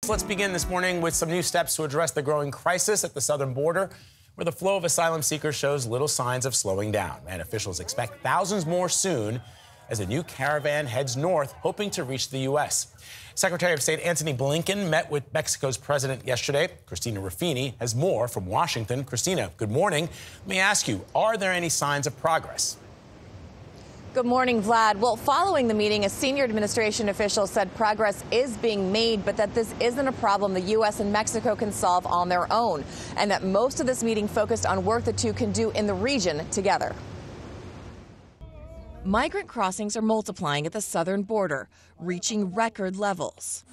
Let's begin this morning with some new steps to address the growing crisis at the southern border, where the flow of asylum seekers shows little signs of slowing down. And officials expect thousands more soon as a new caravan heads north, hoping to reach the U.S. Secretary of State Antony Blinken met with Mexico's president yesterday. Christina Ruffini has more from Washington. Christina, good morning. Let me ask you, are there any signs of progress? Good morning, Vlad. Well, following the meeting, a senior administration official said progress is being made, but that this isn't a problem the U.S. and Mexico can solve on their own, and that most of this meeting focused on work the two can do in the region together. Migrant crossings are multiplying at the southern border, reaching record levels.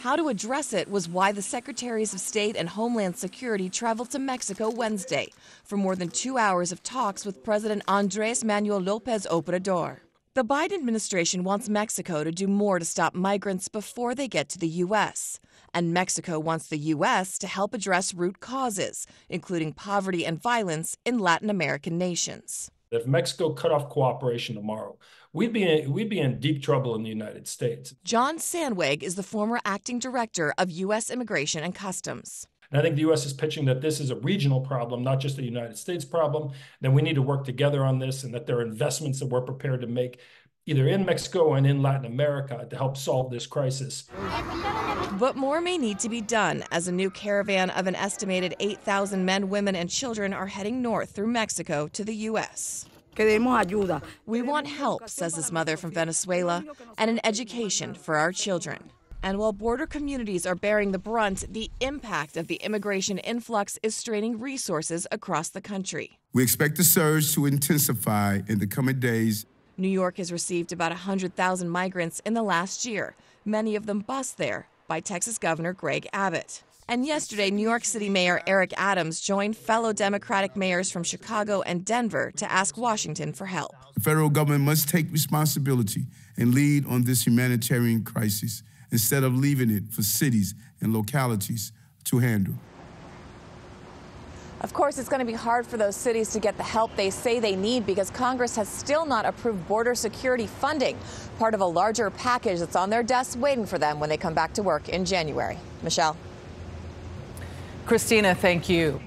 How to address it was why the Secretaries of State and Homeland Security traveled to Mexico Wednesday for more than 2 hours of talks with President Andrés Manuel López Obrador. The Biden administration wants Mexico to do more to stop migrants before they get to the U.S. And Mexico wants the U.S. to help address root causes, including poverty and violence in Latin American nations. If Mexico cut off cooperation tomorrow, we'd be in deep trouble in the United States. John Sandweg is the former acting director of U.S. Immigration and Customs. And I think the U.S. is pitching that this is a regional problem, not just a United States problem, that we need to work together on this, and that there are investments that we're prepared to make either in Mexico and in Latin America to help solve this crisis. But more may need to be done as a new caravan of an estimated 8,000 men, women, and children are heading north through Mexico to the U.S. We want help, says his mother from Venezuela, and an education for our children. And while border communities are bearing the brunt, the impact of the immigration influx is straining resources across the country. We expect the surge to intensify in the coming days. New York has received about 100,000 migrants in the last year, many of them bused there by Texas Governor Greg Abbott. And yesterday, New York City Mayor Eric Adams joined fellow Democratic mayors from Chicago and Denver to ask Washington for help. The federal government must take responsibility and lead on this humanitarian crisis instead of leaving it for cities and localities to handle. Of course, it's going to be hard for those cities to get the help they say they need because Congress has still not approved border security funding, part of a larger package that's on their desks waiting for them when they come back to work in January. Michelle. Christina, thank you.